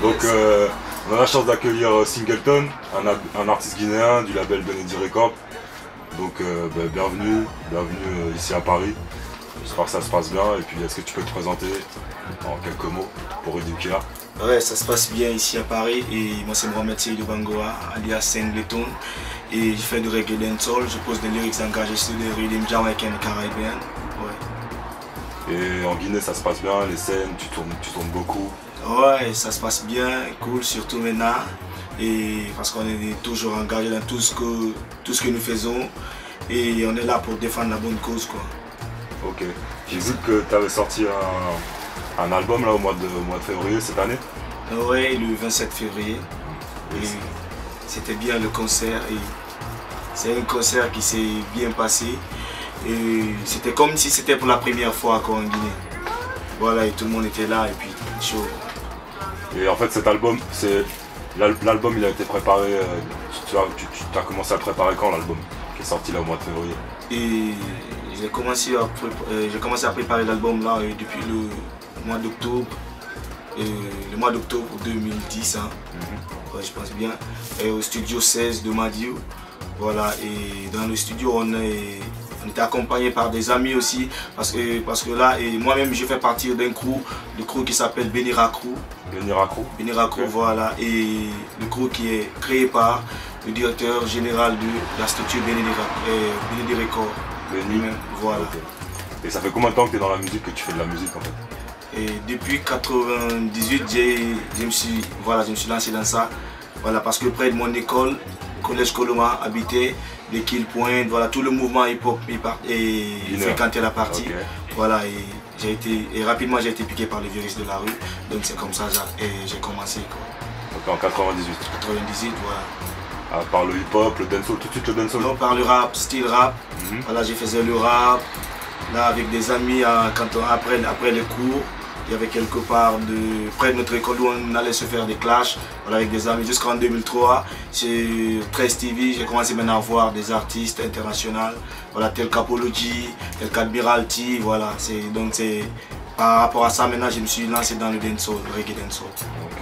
Donc on a la chance d'accueillir Singleton, un artiste guinéen du label Benedi Records. Donc bienvenue ici à Paris. J'espère que ça se passe bien. Et puis est-ce que tu peux te présenter en quelques mots pour Edukia? Ouais, ça se passe bien ici à Paris et moi c'est Mohamed Seydou Bangoa, alias Singleton, et je fais du reggae dancehall, je pose des lyrics engagés sur des rythmes jamaïcains et caribéens. Ouais. Et en Guinée ça se passe bien, les scènes, tu tournes beaucoup? Ouais, ça se passe bien, cool, surtout maintenant, et parce qu'on est toujours engagé dans tout ce que nous faisons et on est là pour défendre la bonne cause, quoi. Ok, j'ai vu que tu avais sorti un album là au mois de février cette année. Oui, le 27 février. Et c'était bien le concert. C'est un concert qui s'est bien passé. Et c'était comme si c'était pour la première fois en Guinée. Voilà, et tout le monde était là et puis chaud. Et en fait cet album, l'album il a été préparé, tu as commencé à le préparer quand l'album qui est sorti là au mois de février? Et j'ai commencé à préparer l'album là depuis le mois d'octobre. Le mois d'octobre 2010, hein. Ouais, je pense bien, et au studio 16 de Madiou. Voilà, et dans le studio on était accompagné par des amis aussi, parce que là, moi-même je fais partie d'un crew, le crew qui s'appelle Benira Crew. Benira Crew, voilà, et le crew qui est créé par le directeur général de la structure Benedi Records. Voilà. Okay. Et ça fait combien de temps que tu es dans la musique, que tu fais de la musique en fait? Et depuis 98, je me suis lancé dans ça. Voilà, parce que près de mon école, collège Coloma, habité, les Kill Point, voilà, tout le mouvement hip-hop fréquentait la partie. Okay. Voilà, et rapidement j'ai été piqué par les virus de la rue. Donc c'est comme ça que j'ai commencé, quoi. Donc en 98? 98, voilà. Par le hip-hop, le dancehall, tout de suite le dancehall? Non, par le rap, style rap. Voilà, j'ai faisais le rap, là avec des amis, après les cours. Il y avait quelque part près de notre école où on allait se faire des clashs, voilà, avec des amis. Jusqu'en 2003, sur 13 TV, j'ai commencé maintenant à voir des artistes internationaux, voilà, tel qu'Apology, tel qu'Admiralty, voilà. Donc par rapport à ça, maintenant je me suis lancé dans le dancehall, le reggae dancehall.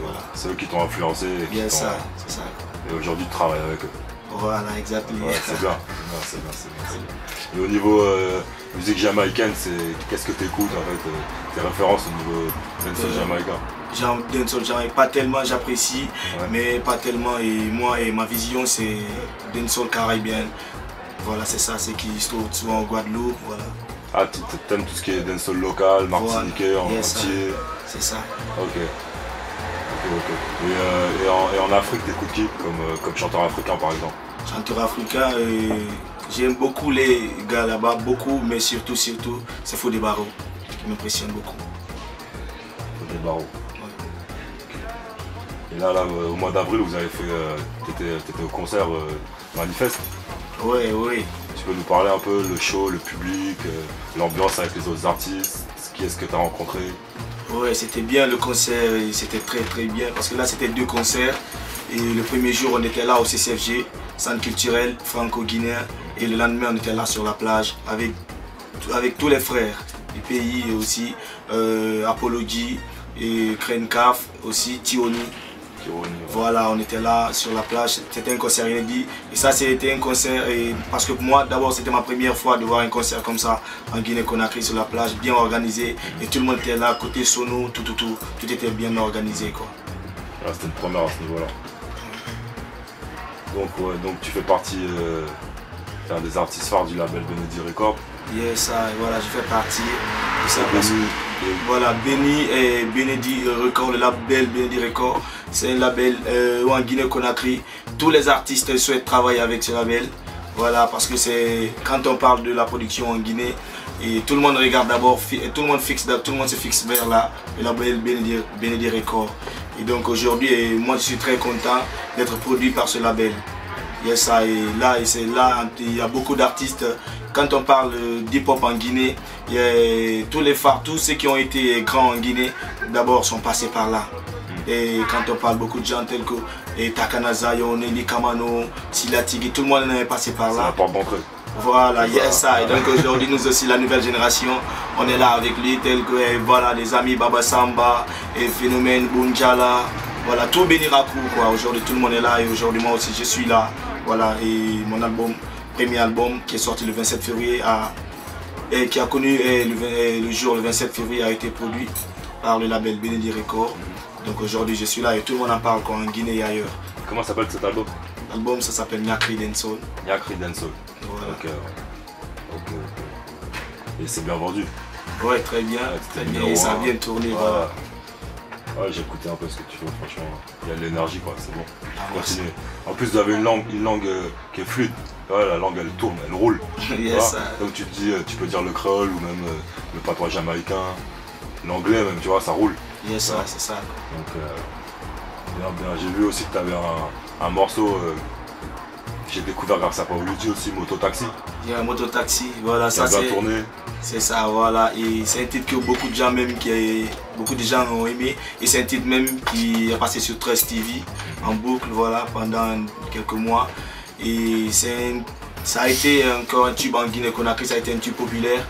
Voilà. C'est eux qui t'ont influencé. Bien ça, c'est ça. Et aujourd'hui tu travailles avec eux. Voilà, exactement. Ouais, c'est bien. Et au niveau musique jamaïcaine, qu'est-ce que tu écoutes en fait, tes références au niveau dancehall jamaïcain? Dancehall jamaïcain, pas tellement, j'apprécie, mais pas tellement. Et moi, ma vision, c'est dancehall caribéen. Voilà, c'est ça, c'est qui se trouve souvent en Guadeloupe. Voilà. Ah, tu aimes tout ce qui est dancehall local, martiniquais, en entier? C'est ça. Ok. Et en Afrique, t'écoutes qui comme chanteur africain par exemple? Chanteur africain, j'aime beaucoup les gars là-bas, beaucoup, mais surtout, c'est Fodé Barreau qui m'impressionne beaucoup. Fodé Barreau. Ouais. Et là, au mois d'avril, vous avez fait, t'étais au concert Manifeste? Oui. Tu peux nous parler un peu le show, le public, l'ambiance avec les autres artistes, qui est-ce que tu as rencontré? Ouais, c'était bien le concert, c'était très bien, parce que là c'était 2 concerts. Et le premier jour on était là au CCFG, Centre culturel franco-guinéen, et le lendemain on était là sur la plage avec tous les frères du pays, et aussi Apology et Krenkaf, aussi Tioni. Voilà, on était là sur la plage, c'était un concert inédit. Et ça c'était un concert, parce que pour moi d'abord c'était ma première fois de voir un concert comme ça en Guinée-Conakry sur la plage, bien organisé. Et tout le monde était là, côté sono, tout était bien organisé, quoi. C'était une première à ce niveau-là. Donc tu fais partie des artistes phares du label Benedi Records. Yes, voilà, je fais partie de ça. Voilà, Benedi Records, le label Benedi Records, c'est un label où en Guinée-Conakry, tous les artistes souhaitent travailler avec ce label. Voilà, parce que quand on parle de la production en Guinée, et tout le monde regarde d'abord, tout le monde se fixe vers le label Benedi Records. Et donc aujourd'hui, moi je suis très content d'être produit par ce label. Yes, et là, il y a beaucoup d'artistes. Quand on parle d'hip-hop en Guinée, il y a tous les phares, tous ceux qui ont été grands en Guinée, d'abord sont passés par là. Et quand on parle beaucoup de gens tels que Takana Zion, Nelly Kamano, Silatigi, tout le monde est passé par là. C'est la porte d'entrée. Voilà, yes, et donc aujourd'hui nous aussi la nouvelle génération, on est là avec lui, tels que voilà, les amis Baba Samba, et Phénomène Bunjala, Voilà, tout bénir à coup quoi. Aujourd'hui tout le monde est là et aujourd'hui moi aussi je suis là. Voilà, et mon album, premier album qui est sorti le 27 février et qui a connu le jour le 27 février a été produit par le label Benedi Records. Donc aujourd'hui je suis là et tout le monde en parle quoi, en Guinée et ailleurs. Comment s'appelle cet album? L'album ça s'appelle Nyakri Dancehall. Nyakri Dancehall. Voilà. Ok. Et c'est bien vendu? Ouais, très bien. Très bien. Et ça a bien tourné. Voilà. Ouais, j'ai écouté un peu ce que tu fais, franchement. Il y a de l'énergie quoi, c'est bon. Continue. En plus vous avez une langue qui est fluide. Ouais, la langue elle tourne, elle roule. Yes, donc tu te dis, tu peux dire le créole ou même le patois jamaïcain, l'anglais même, tu vois, ça roule. Yes, c'est ça. Donc bien. J'ai vu aussi que tu avais un morceau j'ai découvert grâce à Paolucci aussi, Mototaxi. Il y a un Mototaxi, voilà, ça c'est bien tourné. C'est ça, voilà, et c'est un titre que beaucoup de gens ont aimé, et c'est un titre même qui est passé sur Trust TV en boucle, voilà, pendant quelques mois, et ça a été encore un tube en Guinée-Conakry, ça a été un tube populaire.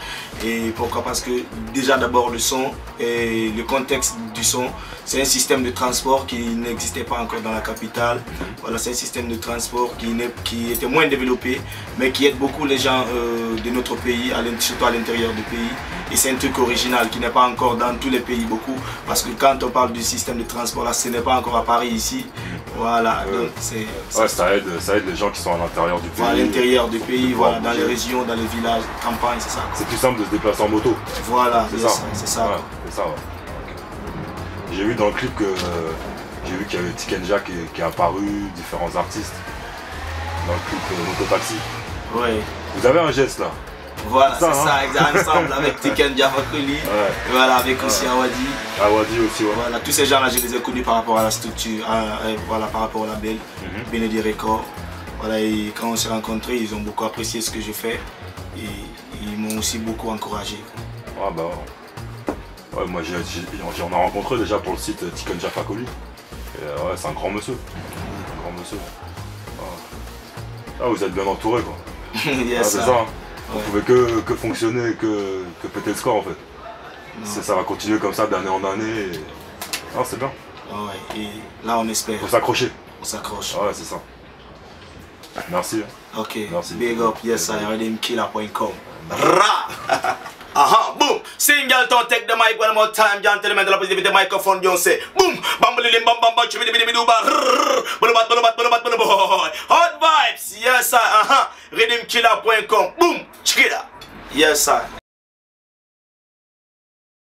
Et pourquoi? Parce que déjà d'abord le son et le contexte du son, c'est un système de transport qui n'existait pas encore dans la capitale. Voilà, c'est un système de transport qui était moins développé, mais qui aide beaucoup les gens de notre pays, surtout à l'intérieur du pays. Et c'est un truc original qui n'est pas encore dans tous les pays beaucoup, parce que quand on parle du système de transport là, ce n'est pas encore à Paris ici. Voilà, donc c'est... Ouais, ça aide les gens qui sont à l'intérieur du pays. À l'intérieur du pays, voilà, dans les régions, dans les villages, campagnes, c'est ça. C'est plus simple de se déplacer en moto. Voilà, c'est ça. C'est ça. Ouais, c'est ça, ouais. Okay. J'ai vu dans le clip que qu'il y avait Tikenja qui est apparu, différents artistes dans le clip Mototaxi. Ouais. Vous avez un geste là. Voilà, c'est ça, ensemble avec Tikenja Fakoli, voilà, avec aussi Awadi. Awadi aussi, ouais. Voilà, tous ces gens-là, je les ai connus par rapport à la structure, voilà, par rapport au label, Benedi Records. Voilà, et quand on s'est rencontrés, ils ont beaucoup apprécié ce que je fais et ils m'ont aussi beaucoup encouragé. Ah bah ouais, moi j'en ai rencontré déjà pour le site Tikenja Fakoli. Ouais, c'est un grand monsieur. Un grand monsieur. Ah, vous êtes bien entouré quoi. Yes, c'est ça. Hein. On pouvait que fonctionner, que péter le score en fait. Ça va continuer comme ça d'année en année. Ah, c'est bien. Ouais, et là on espère. Faut s'accrocher. On s'accroche. Ouais, c'est ça. Merci. Ok. Merci. Big up, yes, RDMKiller.com. Aha, boom! Single don't take the mic one more time, gentlemen. La positivité the microphone, don't say boom! Bambalilim, bam, bam, bam, hot vibes, yes, sir. RDMKiller.com. Boom! Check it out. Yes, sir.